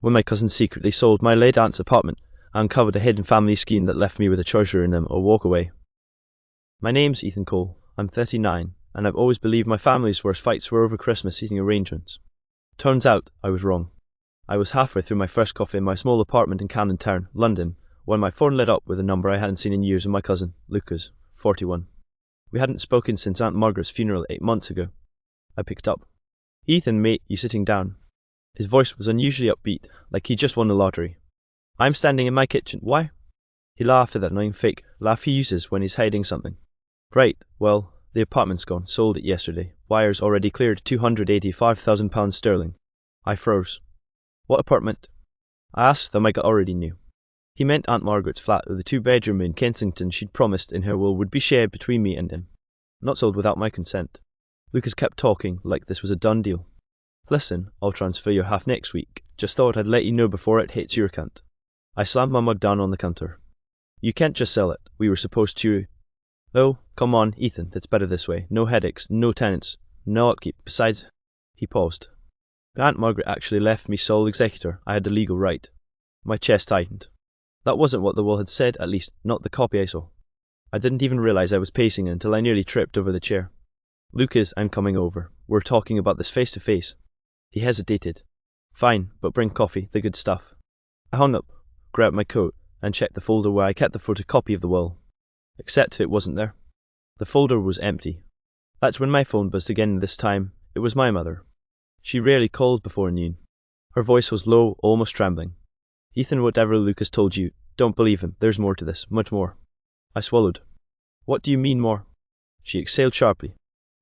When my cousin secretly sold my late aunt's apartment, I uncovered a hidden family scheme that left me with a treasure in them or walk away. My name's Ethan Cole. I'm 39, and I've always believed my family's worst fights were over Christmas eating arrangements. Turns out I was wrong. I was halfway through my first coffee in my small apartment in Camden Town, London, when my phone lit up with a number I hadn't seen in years of my cousin, Lucas, 41. We hadn't spoken since Aunt Margaret's funeral 8 months ago. I picked up. "Ethan, mate, you sitting down?" His voice was unusually upbeat, like he'd just won the lottery. "I'm standing in my kitchen. Why?" He laughed at that annoying fake laugh he uses when he's hiding something. "Right, well, the apartment's gone. Sold it yesterday. Wires already cleared £285,000 sterling. I froze. "What apartment?" I asked them I already knew. He meant Aunt Margaret's flat with the 2-bedroom in Kensington she'd promised in her will would be shared between me and him. Not sold without my consent. Lucas kept talking like this was a done deal. "Listen, I'll transfer your half next week. Just thought I'd let you know before it hits your account." I slammed my mug down on the counter. "You can't just sell it. We were supposed to..." "Oh, come on, Ethan, it's better this way. No headaches, no tenants, no upkeep. Besides..." He paused. "Aunt Margaret actually left me sole executor. I had the legal right." My chest tightened. That wasn't what the will had said, at least not the copy I saw. I didn't even realize I was pacing until I nearly tripped over the chair. "Lucas, I'm coming over. We're talking about this face to face." He hesitated. "Fine, but bring coffee, the good stuff." I hung up, grabbed my coat, and checked the folder where I kept the photocopy of the will. Except it wasn't there. The folder was empty. That's when my phone buzzed again. This time, it was my mother. She rarely called before noon. Her voice was low, almost trembling. "Ethan, whatever Lucas told you, don't believe him. There's more to this, much more." I swallowed. "What do you mean more?" She exhaled sharply.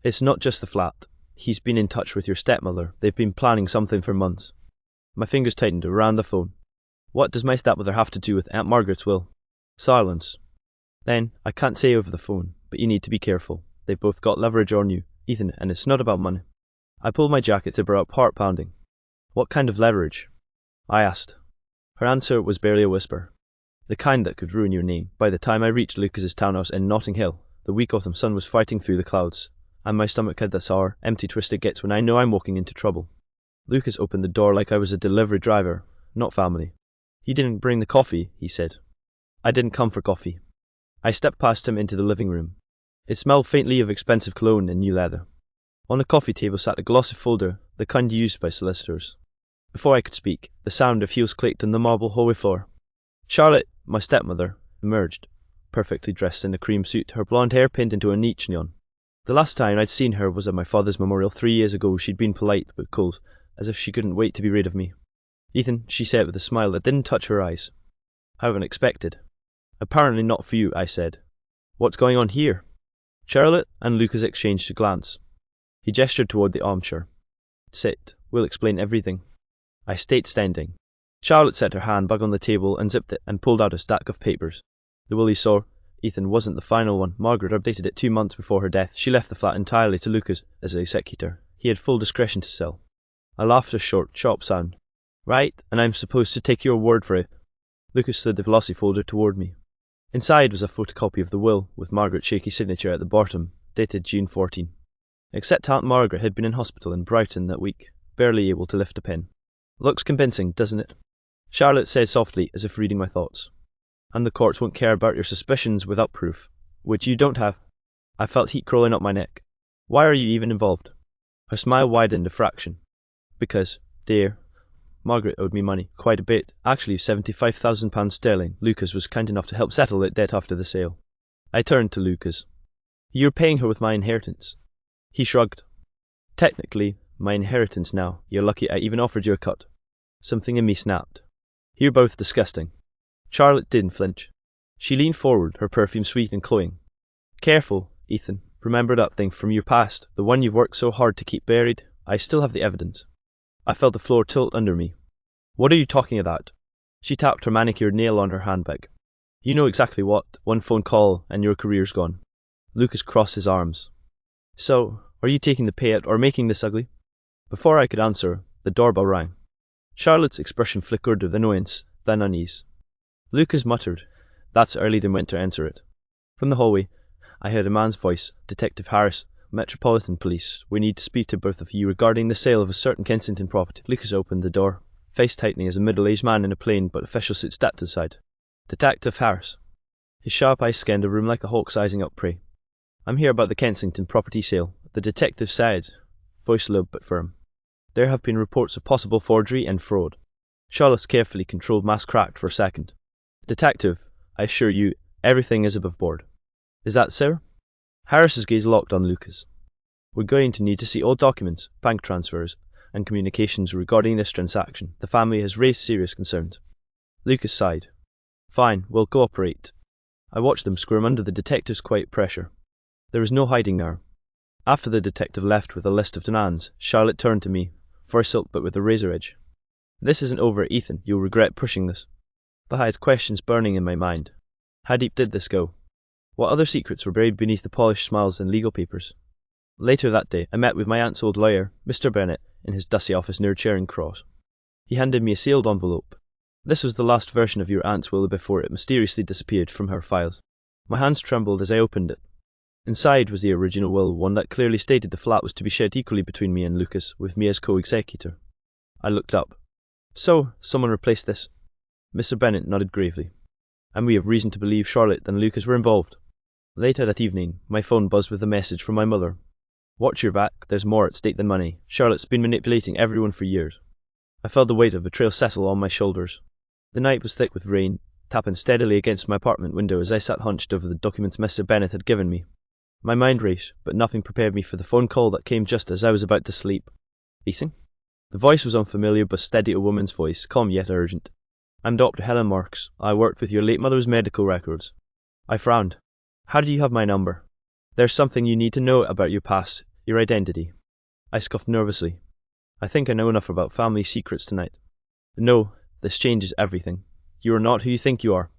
"It's not just the flat. He's been in touch with your stepmother. They've been planning something for months." My fingers tightened around the phone. "What does my stepmother have to do with Aunt Margaret's will?" Silence. "Then, I can't say over the phone, but you need to be careful. They've both got leverage on you, Ethan, and it's not about money." I pulled my jacket zipper up, heart pounding. "What kind of leverage?" I asked. Her answer was barely a whisper. "The kind that could ruin your name." By the time I reached Lucas's townhouse in Notting Hill, the weak autumn sun was fighting through the clouds, and my stomach had that sour, empty twist it gets when I know I'm walking into trouble. Lucas opened the door like I was a delivery driver, not family. "You didn't bring the coffee," he said. "I didn't come for coffee." I stepped past him into the living room. It smelled faintly of expensive cologne and new leather. On the coffee table sat a glossy folder, the kind used by solicitors. Before I could speak, the sound of heels clicked on the marble hallway floor. Charlotte, my stepmother, emerged, perfectly dressed in a cream suit, her blonde hair pinned into a neat chignon. The last time I'd seen her was at my father's memorial 3 years ago. She'd been polite but cold, as if she couldn't wait to be rid of me. "Ethan," she said with a smile that didn't touch her eyes. "How unexpected." "Apparently not for you," I said. "What's going on here?" Charlotte and Lucas exchanged a glance. He gestured toward the armchair. "Sit, we'll explain everything." I stayed standing. Charlotte set her handbag on the table, unzipped it, and pulled out a stack of papers. The will you saw, Ethan, wasn't the final one. Margaret updated it 2 months before her death. She left the flat entirely to Lucas as the executor. He had full discretion to sell. I laughed a short, sharp sound. "Right, and I'm supposed to take your word for it." Lucas slid the glossy folder toward me. Inside was a photocopy of the will, with Margaret's shaky signature at the bottom, dated June 14. Except Aunt Margaret had been in hospital in Brighton that week, barely able to lift a pen. "Looks convincing, doesn't it?" Charlotte said softly, as if reading my thoughts. "And the courts won't care about your suspicions without proof, which you don't have." I felt heat crawling up my neck. "Why are you even involved?" Her smile widened a fraction. "Because, dear, Margaret owed me money, quite a bit, actually £75,000 sterling. Lucas was kind enough to help settle that debt after the sale." I turned to Lucas. "You're paying her with my inheritance." He shrugged. "Technically, my inheritance now. You're lucky I even offered you a cut." Something in me snapped. "You're both disgusting." Charlotte didn't flinch. She leaned forward, her perfume sweet and cloying. "Careful, Ethan. Remember that thing from your past, the one you've worked so hard to keep buried? I still have the evidence." I felt the floor tilt under me. "What are you talking about?" She tapped her manicured nail on her handbag. "You know exactly what. 1 phone call and your career's gone." Lucas crossed his arms. "So, are you taking the payout or making this ugly?" Before I could answer, the doorbell rang. Charlotte's expression flickered with annoyance, then unease. Lucas muttered, "That's early than went to answer it." From the hallway, I heard a man's voice. "Detective Harris, Metropolitan Police. We need to speak to both of you regarding the sale of a certain Kensington property." Lucas opened the door, face tightening as a middle-aged man in a plain but official suit stepped aside. Detective Harris. His sharp eyes scanned the room like a hawk sizing up prey. "I'm here about the Kensington property sale," the detective said, voice low but firm. "There have been reports of possible forgery and fraud." Charlotte's carefully controlled mouth cracked for a second. "Detective, I assure you, everything is above board." "Is that so?" Harris's gaze locked on Lucas. "We're going to need to see all documents, bank transfers, and communications regarding this transaction. The family has raised serious concerns." Lucas sighed. "Fine, we'll cooperate." I watched them squirm under the detective's quiet pressure. There was no hiding now. After the detective left with a list of demands, Charlotte turned to me, for silk but with a razor edge. "This isn't over, Ethan. You'll regret pushing this." But I had questions burning in my mind. How deep did this go? What other secrets were buried beneath the polished smiles and legal papers? Later that day, I met with my aunt's old lawyer, Mr. Bennett, in his dusty office near Charing Cross. He handed me a sealed envelope. This was the last version of your aunt's will before it mysteriously disappeared from her files. My hands trembled as I opened it. Inside was the original will, one that clearly stated the flat was to be shared equally between me and Lucas, with me as co-executor. I looked up. "So, someone replaced this?" Mr. Bennett nodded gravely. "And we have reason to believe Charlotte and Lucas were involved." Later that evening, my phone buzzed with a message from my mother. "Watch your back, there's more at stake than money. Charlotte's been manipulating everyone for years." I felt the weight of betrayal settle on my shoulders. The night was thick with rain, tapping steadily against my apartment window as I sat hunched over the documents Mr. Bennett had given me. My mind raced, but nothing prepared me for the phone call that came just as I was about to sleep. "Ethan?" The voice was unfamiliar but steady, a woman's voice, calm yet urgent. "I'm Dr. Helen Marks. I worked with your late mother's medical records." I frowned. "How do you have my number?" "There's something you need to know about your past, your identity." I scoffed nervously. "I think I know enough about family secrets tonight." "No, this changes everything. You are not who you think you are."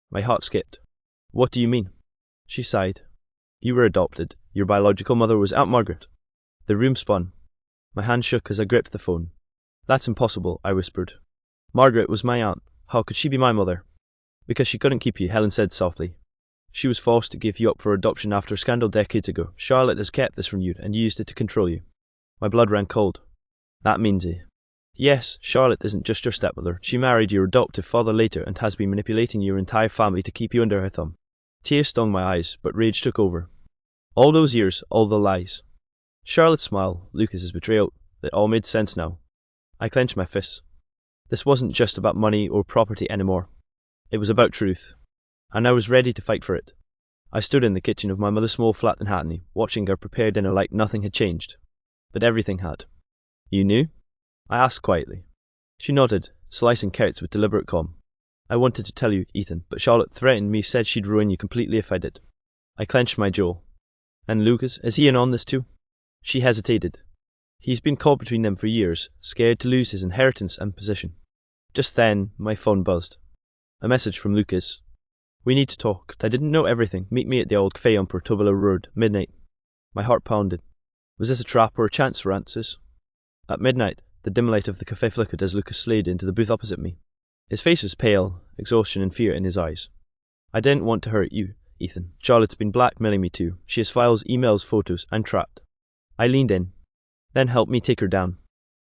My heart skipped. "What do you mean?" She sighed. "You were adopted. Your biological mother was Aunt Margaret." The room spun. My hand shook as I gripped the phone. "That's impossible," I whispered. "Margaret was my aunt. How could she be my mother?" "Because she couldn't keep you," Helen said softly. "She was forced to give you up for adoption after a scandal decades ago. Charlotte has kept this from you and used it to control you." My blood ran cold. "That means it." "Yes, Charlotte isn't just your stepmother. She married your adoptive father later and has been manipulating your entire family to keep you under her thumb." Tears stung my eyes, but rage took over. All those years, all the lies. Charlotte's smile, Lucas's betrayal, it all made sense now. I clenched my fists. This wasn't just about money or property anymore. It was about truth. And I was ready to fight for it. I stood in the kitchen of my mother's small flat in Hackney, watching her prepare dinner like nothing had changed. But everything had. "You knew?" I asked quietly. She nodded, slicing carrots with deliberate calm. "I wanted to tell you, Ethan, but Charlotte threatened me, said she'd ruin you completely if I did." I clenched my jaw. "And Lucas, is he in on this too?" She hesitated. "He's been caught between them for years, scared to lose his inheritance and position." Just then, my phone buzzed. A message from Lucas. "We need to talk. I didn't know everything. Meet me at the old cafe on Portobello Road, midnight." My heart pounded. Was this a trap or a chance for answers? At midnight, the dim light of the cafe flickered as Lucas slid into the booth opposite me. His face was pale, exhaustion and fear in his eyes. "I didn't want to hurt you, Ethan. Charlotte's been blackmailing me too. She has files, emails, photos. I'm trapped." I leaned in. "Then help me take her down."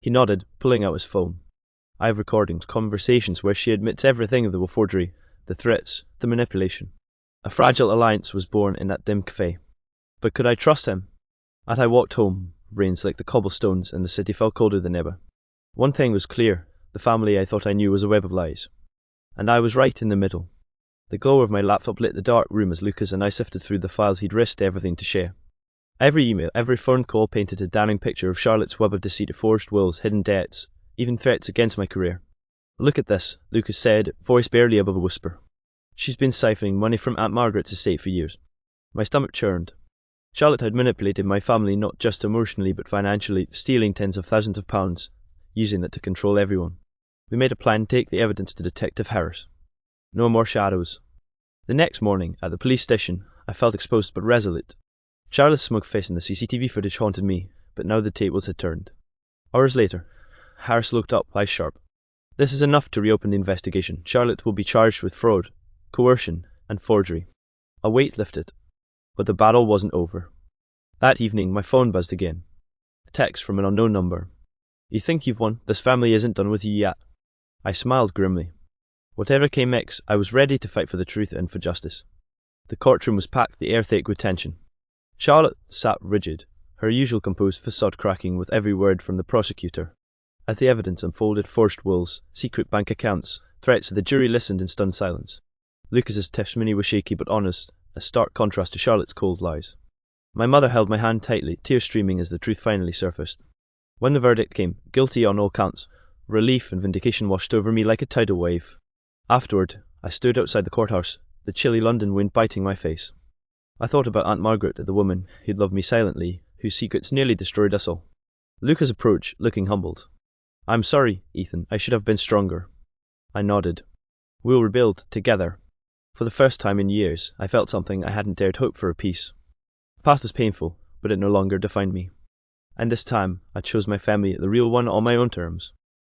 He nodded, pulling out his phone. "I have recordings, conversations where she admits everything of the forgery, the threats, the manipulation." A fragile alliance was born in that dim cafe. But could I trust him? As I walked home, rain slicked the cobblestones and the city felt colder than ever. One thing was clear, the family I thought I knew was a web of lies. And I was right in the middle. The glow of my laptop lit the dark room as Lucas and I sifted through the files he'd risked everything to share. Every email, every phone call painted a damning picture of Charlotte's web of deceit, forged wills, hidden debts, even threats against my career. "Look at this," Lucas said, voice barely above a whisper. "She's been siphoning money from Aunt Margaret's estate for years." My stomach churned. Charlotte had manipulated my family not just emotionally but financially, stealing tens of thousands of pounds, using that to control everyone. We made a plan to take the evidence to Detective Harris. No more shadows. The next morning, at the police station, I felt exposed but resolute. Charlotte's smug face in the CCTV footage haunted me, but now the tables had turned. Hours later, Harris looked up, eyes sharp. "This is enough to reopen the investigation. Charlotte will be charged with fraud, coercion, and forgery." A weight lifted. But the battle wasn't over. That evening, my phone buzzed again. A text from an unknown number. "You think you've won? This family isn't done with you yet." I smiled grimly. Whatever came next, I was ready to fight for the truth and for justice. The courtroom was packed, the air thick with tension. Charlotte sat rigid, her usual composed facade cracking with every word from the prosecutor. As the evidence unfolded, forged wills, secret bank accounts, threats, the jury listened in stunned silence. Lucas's testimony was shaky but honest, a stark contrast to Charlotte's cold lies. My mother held my hand tightly, tears streaming as the truth finally surfaced. When the verdict came, guilty on all counts, relief and vindication washed over me like a tidal wave. Afterward, I stood outside the courthouse, the chilly London wind biting my face. I thought about Aunt Margaret, the woman who'd loved me silently, whose secrets nearly destroyed us all. Lucas approached, looking humbled. "I'm sorry, Ethan, I should have been stronger." I nodded. "We'll rebuild, together." For the first time in years, I felt something I hadn't dared hope for: a peace. The past was painful, but it no longer defined me. And this time, I chose my family, the real one, on my own terms.